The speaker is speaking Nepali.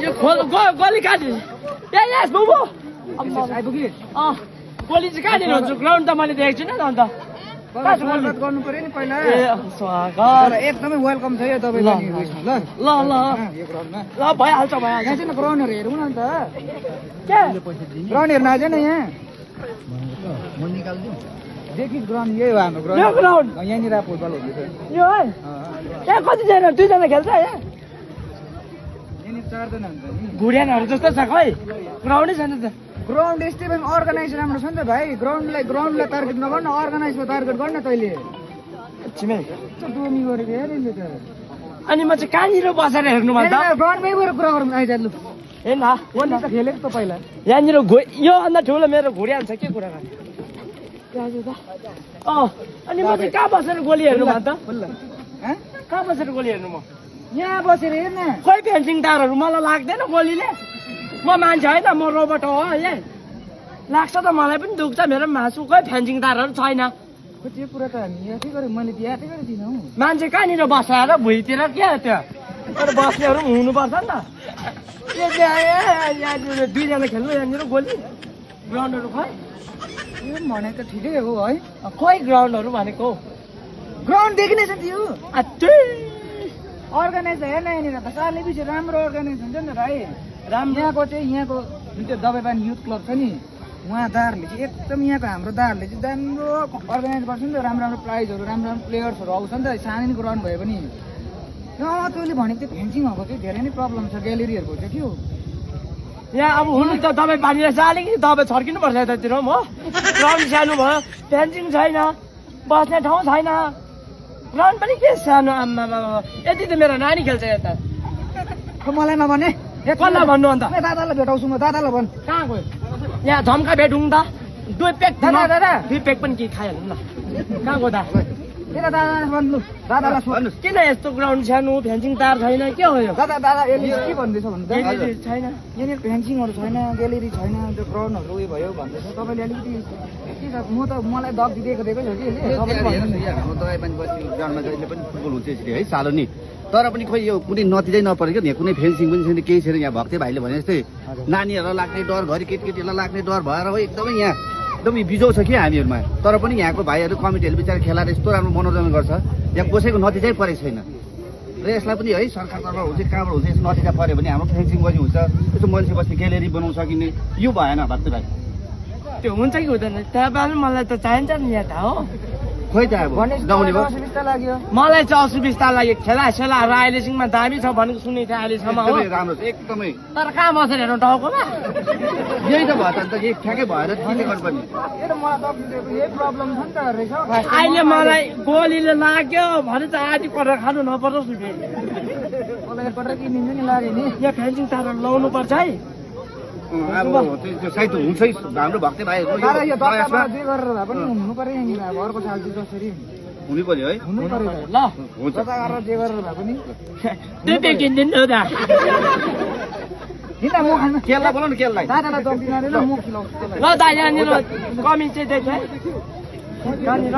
यो गोली काट्ने यस बुबु आइपुग्यो गोली चाहिँ कहाँनिर हुन्छ ग्राउन्ड त मैले देखेको छुइनँ नि अन्त स्वागत गर्नु पर्यो नि पहिला स्वागत एकदमै वेलकम छ यो तपाईँको नि उयसमा ल ल ल यो ग्राउन्डमा ल भइहाल्छ यहाँ चाहिँ ग्राउन्डहरू हेरौँ न अन्त के ग्राउन्ड हेर्न आएछ नि यहाँ म निकाल्दिउँ देखि ग्राउन्ड यही हो हाम्रो यो ग्राउन्ड यहाँनिर फुटबल हुँदैछ यो है यहाँ कतिजना 2 जना खेल्छ यहाँ यहाँनिर 4 जना हुन्छ नि घुडियानहरू जस्तो छ खै ग्राउन्डै छैन त ग्राउन्ड यस्तै पनि अर्गनाइज राम्रो छ नि त भाइ ग्राउन्डलाई टार्गेट नगर्न अर्गनाइजमा टार्गेट गर्न तैँले छिमेल डोमी गरेको हेर यसले त अनि म चाहिँ कहाँनिर बसेर हेर्नु भन्छ ग्राउन्डमै गएर कुरा गरौँ आइज लु हेर्न हो नि त खेलेको त पहिला यहाँनिर यो भन्दा ठुलो मेरो घुडियान छ के कुरा गर्ने अनि म चाहिँ कहाँ बसेर गोली हेर्नु भन्छ कहाँ बसेर गोली हेर्नु म यहाँ बसेर हेर्न खोइ फेन्सिङ तारहरू मलाई लाग्दैन गोलीले म मान्छे होइन म रोबोट हो यहाँ लाग्छ त मलाई पनि दुख्छ मेरो मासु खोइ फेन्सिङ तारहरू छैन त्यो कुरा त हामी यादै गरेँ मैले यादै गरेँ दिनँ हौ मान्छे कहाँनिर बस्छ र भुइँतिर के त्यो बस्नेहरू पनि हुनुपर्छ नि त यहाँनिर 2 जना खेल्नु यहाँनिर गोली ग्राउन्डहरू खोइ यो भनेको त ठिकै हो है खोइ ग्राउन्डहरू भनेको ग्राउन्ड देखिने छ त्यो अर्गनाइज हेर्न यहाँनिर त सालै पछि राम्रो अर्गनाइज हुन्छ नि त भाइ यहाँको चाहिँ यहाँको जुन चाहिँ दबाईपानी युथ क्लब छ नि उहाँ दाहरूले चाहिँ एकदम यहाँको हाम्रो दाहरूले चाहिँ राम्रो अर्गनाइज गर्छ नि त राम्रो राम्रो प्राइजहरू राम्रो राम्रो प्लेयर्सहरू आउँछ नि त सानो ग्राउन्ड भए पनि तैँले भनेको त्यो फेन्सिङहरूको चाहिँ धेरै नै प्रब्लम छ ग्यालेरीहरूको चाहिँ के हो यहाँ अब हुनु त दबाई पानी रहेछ अलिकति दबाई छर्किनुपर्छ यतातिर म ग्राउन्ड सानो भयो फेन्सिङ छैन बस्ने ठाउँ छैन ग्राउन्ड पनि के सानो आम्मा यति त मेरो नानी खेल्छ यता मलाई नभने कसलाई भन्नु अन्त दादालाई भेटाउँछु म दादालाई भन् कहाँ गयो यहाँ धम्का भेटौँ त 2 पेक दादा 2 पेक पनि के खाइहाल्नु न कहाँ गयो दादालाई भन्नु दादालाई सोध्नु किन यस्तो ग्राउन्ड सानो फेन्सिङ तार छैन के हो यो दादा यसले के भन्दैछ भन्नु छैन यहाँनिर फेन्सिङहरू छैन ग्यालेरी छैन त्यो ग्राउन्डहरू उयो भयो भन्दैछ तपाईँले अलिकति के छ म त मलाई दब दिएको छ कि हाम्रो दबाई पानी बस्ती ग्राउन्डमा जहिले पनि फुटबल हुन्छ यसरी है सालो नि तर पनि खोइ यो कुनै नतिजै नपरेको यहाँ कुनै फेन्सिङ पनि छैन केही छैन यहाँ भक्ते भाइले भने जस्तै नानीहरूलाई लाग्ने डर घरि केटीहरूलाई लाग्ने डर भएर हो एकदमै यहाँ एकदमै बिजो छ कि हामीहरूमा तर पनि यहाँको भाइहरू कमिटीहरूले बिचार खेलाएर यस्तो राम्रो मनोरञ्जन गर्छ यहाँ कसैको नतिजै परेको छैन र यसलाई पनि है सरकारबाट हुन्छ कहाँबाट हुन्छ यस्तो नतिजा पऱ्यो भने हाम्रो फेन्सिङ पनि हुन्छ यसो मान्छे बस्ने ग्यालेरी बनाउन सकिने यो भएन भक्ते भाइ त्यो हुन्छ कि हुँदैन त्यहाँ पनि मलाई त चाहिन्छ नि यहाँ त हो खोइ त अब गाउँले असुविस्ता लाग्यो मलाई चाहिँ असुविस्ता लाग्यो खेलासेलाहरू अहिलेसम्म दामी छ भनेको सुनेको थिएँ अहिलेसम्म हो राम्रो छ एकदमै तर कहाँ बसेर हेर्नु टाउकोमा यही त भयो त यही ठ्याक्कै भएर के गर्नुपर्ने यही प्रब्लम छ नि त रहेछ अहिले मलाई गोलीले लाग्यो भने चाहिँ आधी परेर खानु नपरोस् नि पल्ट किनिन्छ नि लाग्यो नि यहाँ फेन्सिङ तारहरू लाउनु पर्छ है अब त्यो साइड हुन्छै हाम्रो भक्ते भाइहरू जे गरेर भए पनि हुनु पर्यो यहाँनिर अब अर्को साल चाहिँ जसरी हुनु पर्यो है हुनु पर्यो ल हुन्छ जे गरेर भए पनि त्यो किनिदिनु त हिँड म खानु केललाई बोलाउनु केललाई दादालाई जम्पिन ल म खिलाउँछु ल दा यहाँनिर कमी चाहिँ देखेँ यहाँनिर